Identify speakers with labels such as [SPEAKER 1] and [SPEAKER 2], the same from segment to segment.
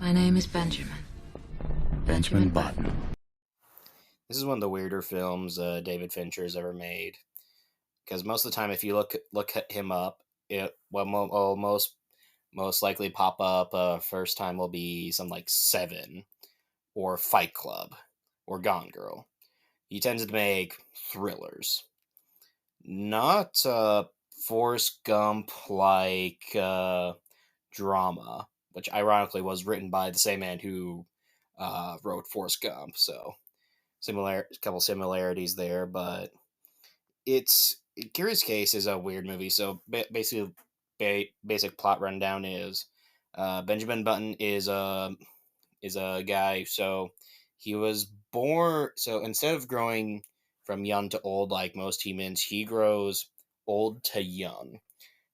[SPEAKER 1] My name is Benjamin.
[SPEAKER 2] Benjamin Button.
[SPEAKER 3] This is one of the weirder films David Fincher's ever made. Because most of the time, if you look at him up, it will most likely pop up. First time will be some like Seven or Fight Club or Gone Girl. He tends to make thrillers, not Forrest Gump like drama, which ironically was written by the same man who wrote Forrest Gump. So couple similarities there, but it's Curious Case is a weird movie. So basically, basic plot rundown is Benjamin Button is a guy. So he was born. So instead of growing from young to old like most humans, he grows old to young.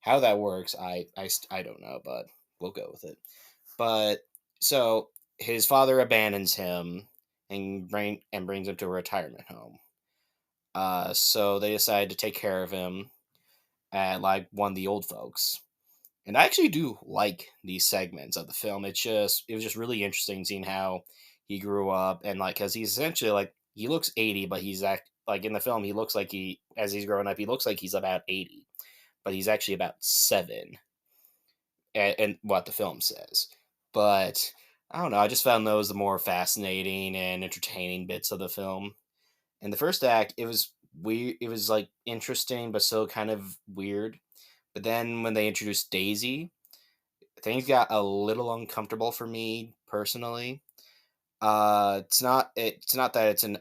[SPEAKER 3] How that works, I don't know, but we'll go with it. But so his father abandons him and brings him to a retirement home. So they decide to take care of him at like one of the old folks. And I actually do like these segments of the film. It was just really interesting seeing how he grew up and like because he's essentially like he looks 80, but like in the film he looks like he as he's growing up he looks like he's about 80, but he's actually about 7, and what the film says. But I don't know. I just found those the more fascinating and entertaining bits of the film. In the first act, it was weird. It was like interesting, but still kind of weird. But then when they introduced Daisy, things got a little uncomfortable for me personally. It's not that it's an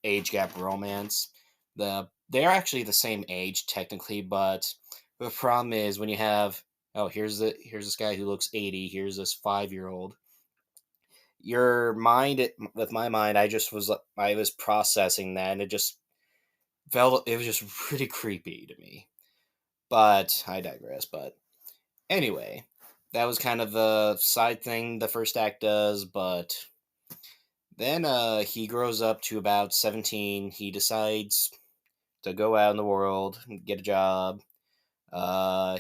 [SPEAKER 3] age gap romance. They're actually the same age technically, but the problem is when you have here's this guy who looks 80, here's this 5-year-old. Your mind with my mind, I was processing that, and it was just pretty creepy to me. But I digress. But anyway, that was kind of the side thing the first act does, but then he grows up to about 17. He decides to go out in the world, get a job.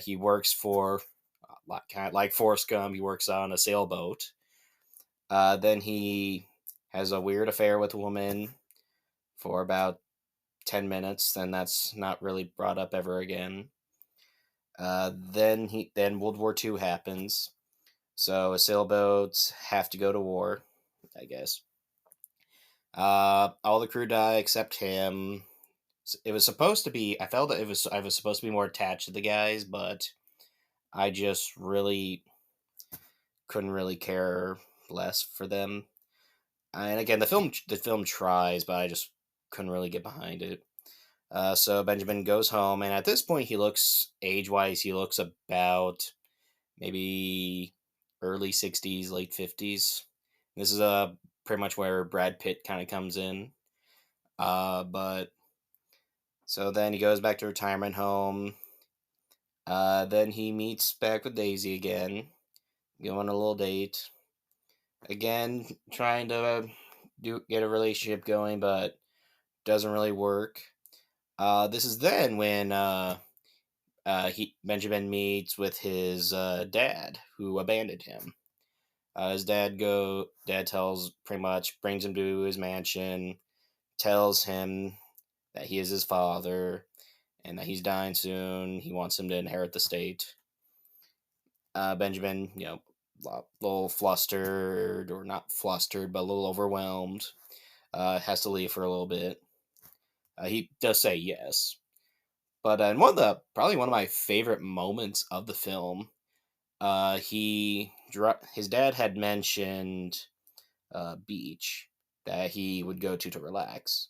[SPEAKER 3] He works for, kind of like Forrest Gump, he works on a sailboat. Then he has a weird affair with a woman for about 10 minutes, then that's not really brought up ever again. Then World War II happens, so sailboats have to go to war, I guess. All the crew die except him. It was supposed to be. I felt that I was supposed to be more attached to the guys, but I just really couldn't really care less for them. And again, the film tries, but I just couldn't really get behind it. So Benjamin goes home, and at this point, he looks age wise, he looks about maybe early 60s, late 50s. This is pretty much where Brad Pitt kind of comes in. But so then he goes back to retirement home. Then he meets back with Daisy again, go on a little date. Again, trying to get a relationship going, but doesn't really work. This is then when Benjamin meets with his dad, who abandoned him. His dad tells pretty much brings him to his mansion, tells him that he is his father and that he's dying soon. He wants him to inherit the state. Benjamin, a little flustered, or not flustered, but a little overwhelmed, has to leave for a little bit. He does say yes. But in probably one of my favorite moments of the film, his dad had mentioned beach that he would go to relax,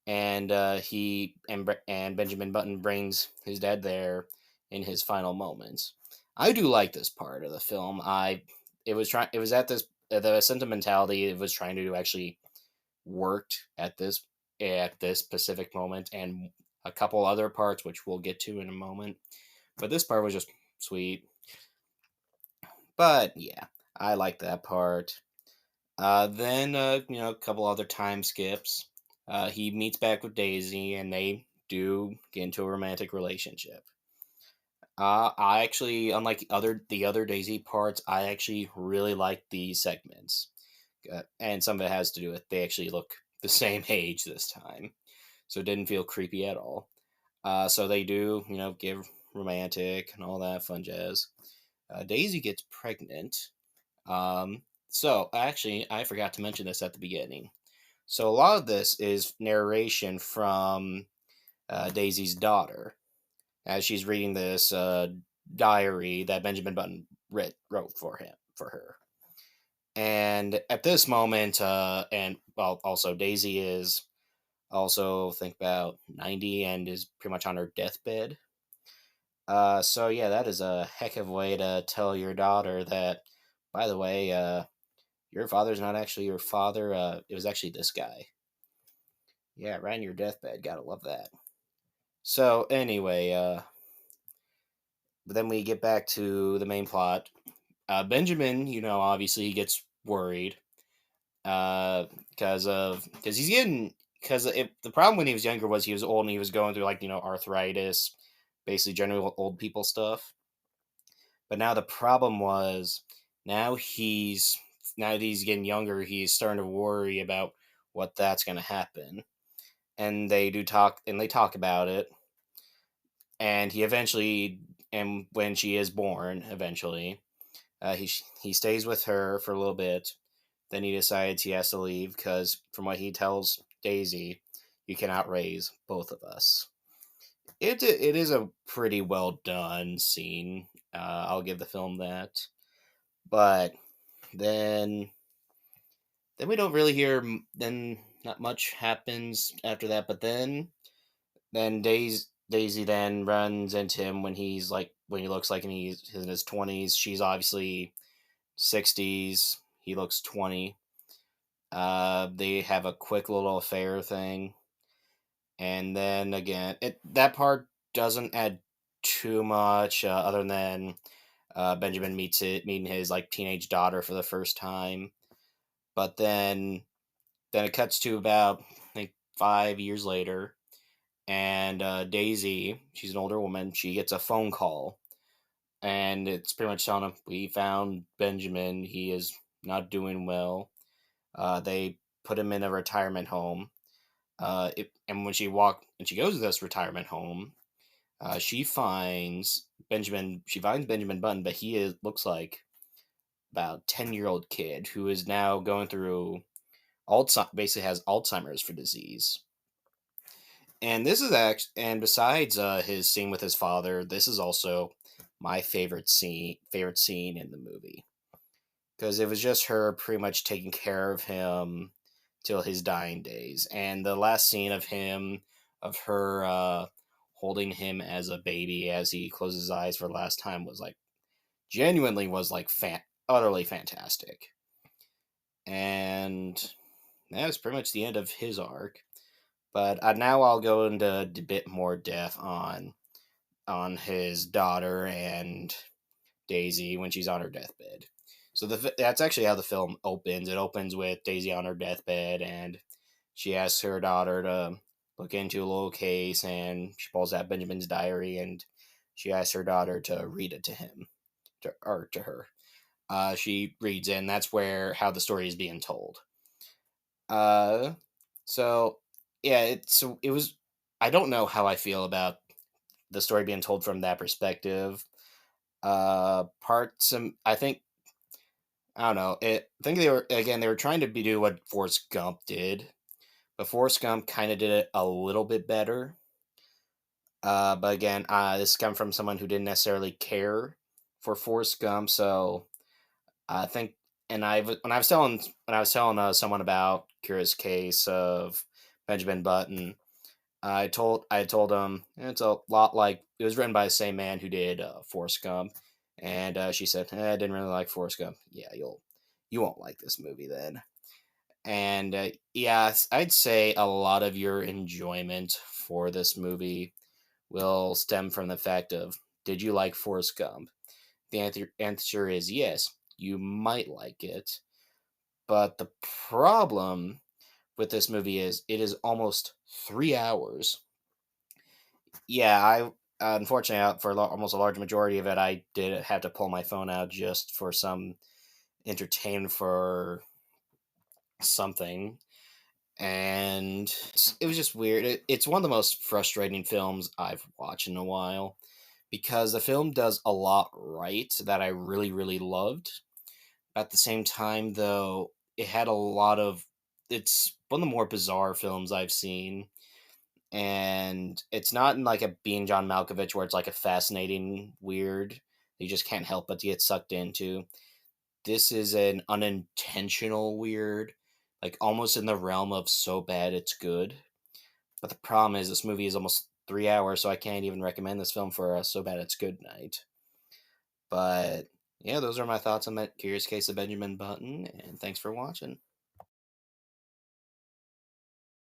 [SPEAKER 3] and and Benjamin Button brings his dad there in his final moments. I do like this part of the film. It was at this the sentimentality it was trying to do actually worked at this specific moment, and a couple other parts which we'll get to in a moment. But this part was just sweet. But yeah, I like that part. Then a couple other time skips. He meets back with Daisy, and they do get into a romantic relationship. I actually, unlike the other Daisy parts, I actually really like these segments, and some of it has to do with they actually look the same age this time, so it didn't feel creepy at all. So they do, give romantic and all that fun jazz. Daisy gets pregnant. So actually, I forgot to mention this at the beginning. So a lot of this is narration from Daisy's daughter as she's reading this diary that Benjamin Button wrote for her. And at this moment, and well, also Daisy is also think about 90 and is pretty much on her deathbed. So yeah, that is a heck of a way to tell your daughter that, by the way, your father's not actually your father. It was actually this guy. Yeah, right in your deathbed. Gotta love that. So anyway, but then we get back to the main plot. Benjamin, obviously he gets worried because he's getting because the problem when he was younger was he was old and he was going through like arthritis, basically general old people stuff. But now the problem was now he's now that he's getting younger, he's starting to worry about what that's going to happen. And they talk about it, and he eventually and when she is born eventually, he stays with her for a little bit. Then he decides he has to leave because, from what he tells Daisy, you cannot raise both of us. It is a pretty well done scene. I'll give the film that. But then then we don't really hear. Then not much happens after that. But then Daisy then runs into him when he looks like he's in his 20s. She's obviously 60s. He looks 20. They have a quick little affair thing, and then again, that part doesn't add too much other than Benjamin meeting his like teenage daughter for the first time. But then it cuts to about I think 5 years later, and Daisy, she's an older woman, she gets a phone call, and it's pretty much telling him we found Benjamin. He is not doing well. They put him in a retirement home. And when she goes to this retirement home, she finds Benjamin. She finds Benjamin Button, but looks like about 10-year-old kid who is now going through basically has Alzheimer's for disease. And this is and besides his scene with his father, this is also my favorite scene in the movie because it was just her pretty much taking care of him till his dying days. And the last scene of her holding him as a baby as he closes his eyes for the last time was like genuinely was like utterly fantastic. And that was pretty much the end of his arc. But now I'll go into a bit more depth on his daughter and Daisy when she's on her deathbed. So that's actually how the film opens. It opens with Daisy on her deathbed, and she asks her daughter to look into a little case, and she pulls out Benjamin's diary, and she asks her daughter to read it to him, or to her. She reads it, and that's where how the story is being told. Uh, so yeah, it was. I don't know how I feel about the story being told from that perspective. Parts, I think I don't know. I think they were trying to do what Forrest Gump did, but Forrest Gump kind of did it a little bit better. But again, this comes from someone who didn't necessarily care for Forrest Gump, so I think. And when I was telling someone about Curious Case of Benjamin Button, I told him it's a lot like it was written by the same man who did Forrest Gump, and she said I didn't really like Forrest Gump. Yeah, you won't like this movie then. And yeah, I'd say a lot of your enjoyment for this movie will stem from the fact of did you like Forrest Gump? The answer is yes, you might like it, but the problem with this movie is it is almost 3 hours. Yeah, Unfortunately, for almost a large majority of it, I did have to pull my phone out just for some entertainment for something, and it was just weird. It's one of the most frustrating films I've watched in a while because the film does a lot right that I really, really loved. At the same time, though, it had a lot of. It's one of the more bizarre films I've seen, and it's not in like a being John Malkovich where it's like a fascinating weird you just can't help but to get sucked into. This is an unintentional weird, like almost in the realm of so bad it's good. But the problem is this movie is almost 3 hours, so I can't even recommend this film for a so bad it's good night. But yeah, those are my thoughts on that Curious Case of Benjamin Button, and thanks for watching.